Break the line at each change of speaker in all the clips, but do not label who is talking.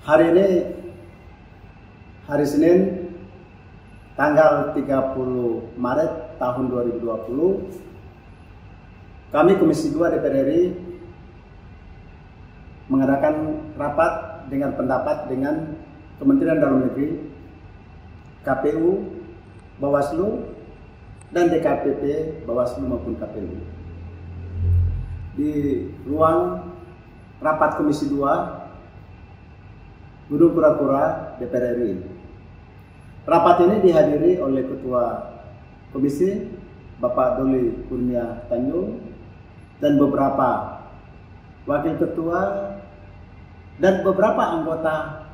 Hari ini hari Senin tanggal 30 Maret tahun 2020, kami Komisi 2 DPR RI mengadakan rapat dengan pendapat dengan Kementerian Dalam Negeri, KPU, Bawaslu, dan DKPP, Bawaslu maupun KPU. Di ruang rapat Komisi 2 Gedung Kura-Kura DPR RI. Rapat ini dihadiri oleh Ketua Komisi Bapak Doli Kurnia Tanjung dan beberapa Wakil Ketua dan beberapa anggota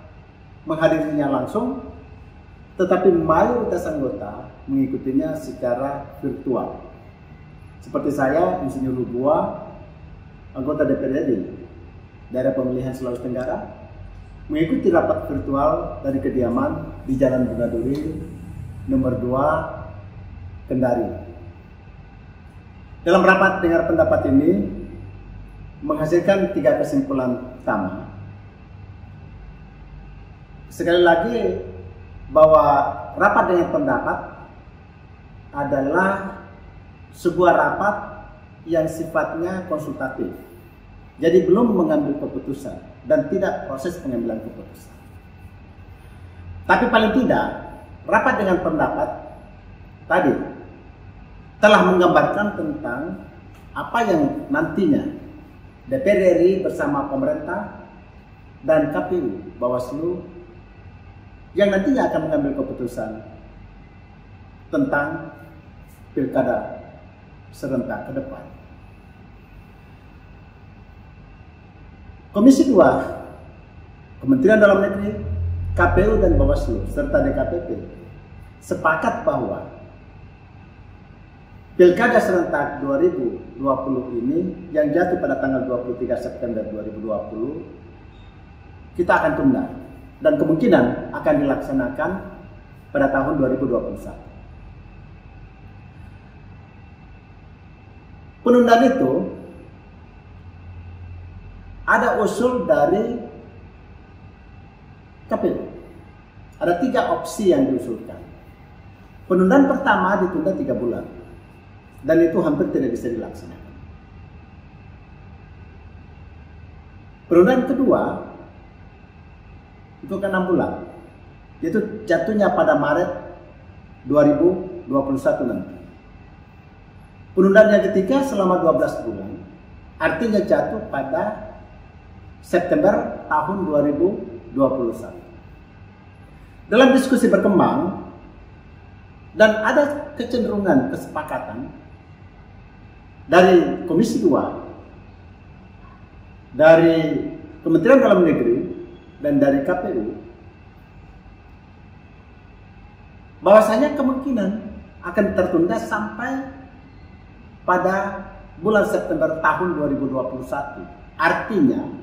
menghadirinya langsung, tetapi mayoritas anggota mengikutinya secara virtual. Seperti saya, Insinyur Hubua, anggota DPR RI Daerah Pemilihan Sulawesi Tenggara, mengikuti rapat virtual dari kediaman di Jalan Bunga Duri nomor 2 Kendari. Dalam rapat dengar pendapat ini menghasilkan 3 kesimpulan utama. Sekali lagi bahwa rapat dengar pendapat adalah sebuah rapat yang sifatnya konsultatif. Jadi belum mengambil keputusan dan tidak proses pengambilan keputusan. Tapi paling tidak, rapat dengan pendapat tadi telah menggambarkan tentang apa yang nantinya DPR RI bersama pemerintah dan KPU, Bawaslu yang nantinya akan mengambil keputusan tentang pilkada serentak ke depan. Komisi 2, Kementerian Dalam Negeri, KPU dan Bawaslu serta DKPP sepakat bahwa Pilkada serentak 2020 ini yang jatuh pada tanggal 23 September 2020 kita akan tunda dan kemungkinan akan dilaksanakan pada tahun 2021. Penundaan itu ada usul dari KPU. Ada 3 opsi yang diusulkan. Penundaan pertama ditunda 3 bulan. Dan itu hampir tidak bisa dilaksanakan. Penundaan kedua itu kan 6 bulan. Yaitu jatuhnya pada Maret 2021 nanti. Penundaan yang ketiga selama 12 bulan. Artinya jatuh pada September tahun 2021. Dalam diskusi berkembang dan ada kecenderungan kesepakatan dari Komisi 2, dari Kementerian Dalam Negeri dan dari KPU bahwasanya kemungkinan akan tertunda sampai pada bulan September tahun 2021. Artinya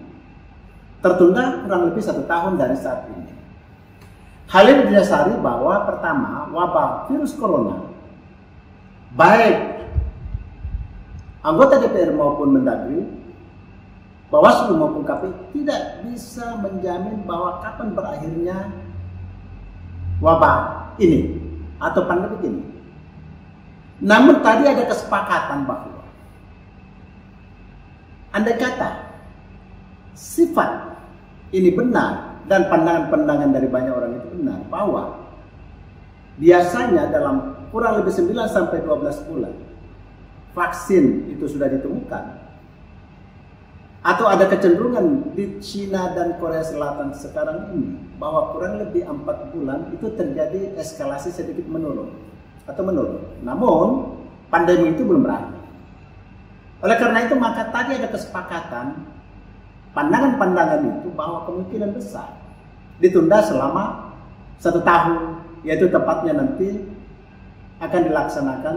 tertunda kurang lebih 1 tahun dari saat ini. Hal ini didasari bahwa pertama, wabah virus corona, baik anggota DPR maupun Mendagri, Bawaslu maupun KPU tidak bisa menjamin bahwa kapan berakhirnya wabah ini atau pandemi ini. Namun tadi ada kesepakatan bahwa andai kata sifat ini benar dan pandangan-pandangan dari banyak orang itu benar bahwa biasanya dalam kurang lebih 9 sampai 12 bulan vaksin itu sudah ditemukan atau ada kecenderungan di Cina dan Korea Selatan sekarang ini bahwa kurang lebih 4 bulan itu terjadi eskalasi sedikit menurun atau menurun. Namun pandemi itu belum berakhir. Oleh karena itu maka tadi ada kesepakatan pandangan-pandangan itu bahwa kemungkinan besar ditunda selama 1 tahun, yaitu tepatnya nanti akan dilaksanakan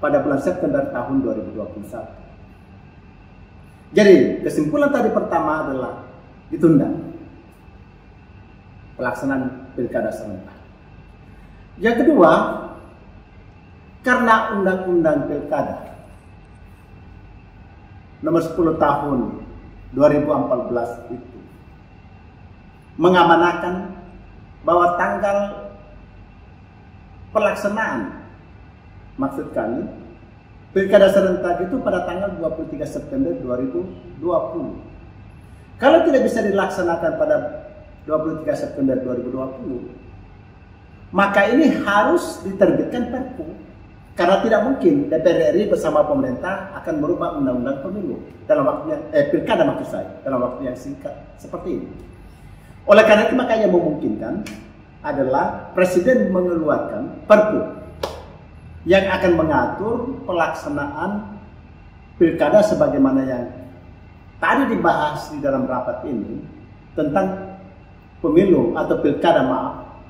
pada bulan September tahun 2021. Jadi kesimpulan tadi pertama adalah ditunda pelaksanaan pilkada serentak. Yang kedua, karena undang-undang pilkada nomor 10 tahun 2014 itu mengamanahkan bahwa tanggal pelaksanaan, maksud kami, pilkada serentak itu pada tanggal 23 September 2020. Kalau tidak bisa dilaksanakan pada 23 September 2020, maka ini harus diterbitkan Perpu. Karena tidak mungkin DPR RI bersama pemerintah akan merubah undang-undang pemilu dalam waktu yang pilkada maksud saya, dalam waktu yang singkat seperti ini. Oleh karena itu maka yang memungkinkan adalah Presiden mengeluarkan Perpu yang akan mengatur pelaksanaan pilkada sebagaimana yang tadi dibahas di dalam rapat ini tentang pemilu atau pilkada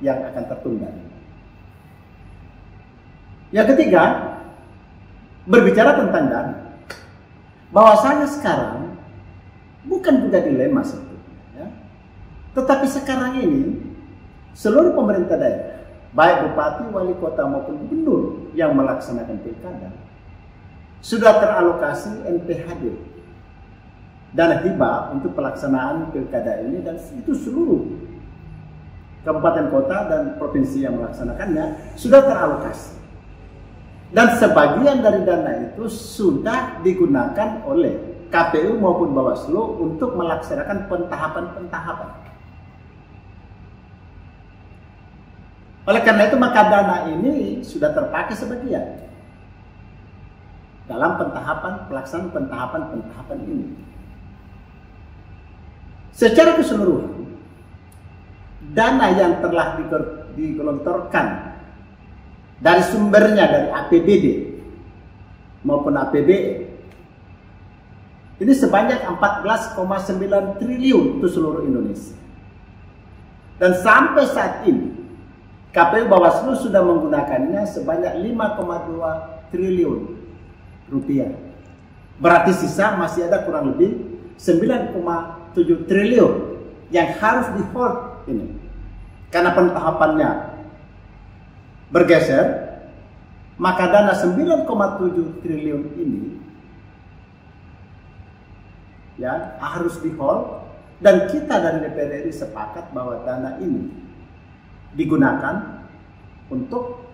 yang akan tertunda. Yang ketiga, berbicara tentang dana. Bahwasanya sekarang bukan juga dilema sebetulnya, ya. Tetapi sekarang ini seluruh pemerintah daerah, baik bupati, wali kota maupun gubernur yang melaksanakan pilkada sudah teralokasi NPHD, dana hibah untuk pelaksanaan pilkada ini, dan itu seluruh kabupaten kota dan provinsi yang melaksanakannya sudah teralokasi. Dan sebagian dari dana itu sudah digunakan oleh KPU maupun Bawaslu untuk melaksanakan pentahapan-pentahapan. Oleh karena itu maka dana ini sudah terpakai sebagian dalam pelaksanaan pentahapan ini. Secara keseluruhan, dana yang telah digelontorkan dari sumbernya dari APBD maupun APBE ini sebanyak 14,9 triliun untuk seluruh Indonesia. Dan sampai saat ini KPU Bawaslu sudah menggunakannya sebanyak 5,2 triliun rupiah. Berarti sisa masih ada kurang lebih 9,7 triliun yang harus di-hold ini. Karena pentahapannya bergeser, maka dana 9,7 triliun ini ya harus di-hold, dan kita dari DPR RI sepakat bahwa dana ini digunakan untuk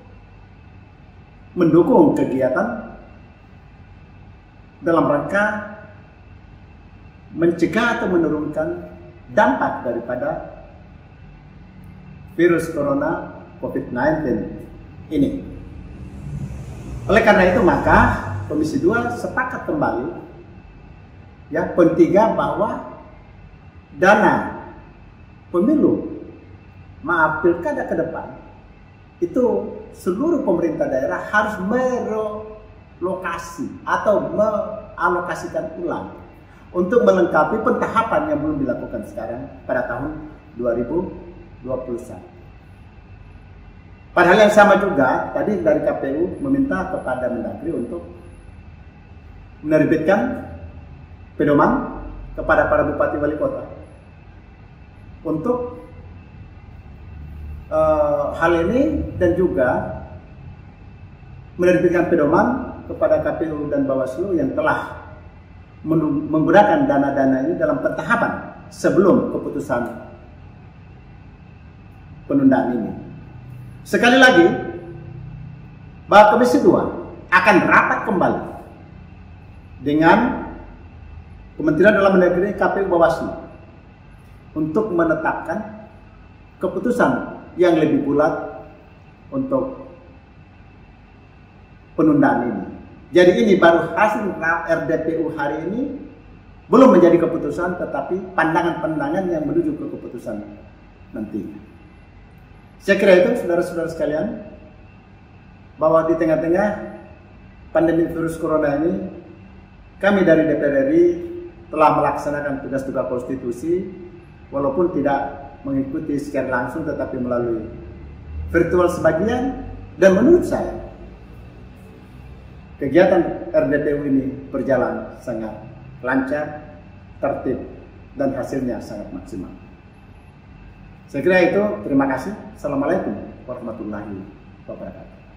mendukung kegiatan dalam rangka mencegah atau menurunkan dampak daripada virus corona COVID-19 ini. Oleh karena itu maka Komisi 2 sepakat kembali ya poin 3 bahwa dana pemilu pilkada ke depan itu seluruh pemerintah daerah harus merelokasi atau mengalokasikan ulang untuk melengkapi pentahapan yang belum dilakukan sekarang pada tahun 2021. Padahal yang sama juga tadi dari KPU meminta kepada Mendagri untuk menerbitkan pedoman kepada para bupati wali kota untuk hal ini, dan juga menerbitkan pedoman kepada KPU dan Bawaslu yang telah menggunakan dana-dana ini dalam pentahapan sebelum keputusan penundaan ini. Sekali lagi, bahwa Komisi 2 akan rapat kembali dengan Kementerian Dalam Negeri, KPU, Bawaslu untuk menetapkan keputusan yang lebih bulat untuk penundaan ini. Jadi ini baru hasil RDPU hari ini, belum menjadi keputusan, tetapi pandangan-pandangan yang menuju ke keputusan nantinya. Saya kira itu saudara-saudara sekalian, bahwa di tengah-tengah pandemi virus corona ini, kami dari DPR RI telah melaksanakan tugas-tugas konstitusi, walaupun tidak mengikuti secara langsung tetapi melalui virtual sebagian, dan menurut saya kegiatan RDPU ini berjalan sangat lancar, tertib, dan hasilnya sangat maksimal. Saya kira itu, terima kasih. Assalamualaikum warahmatullahi wabarakatuh.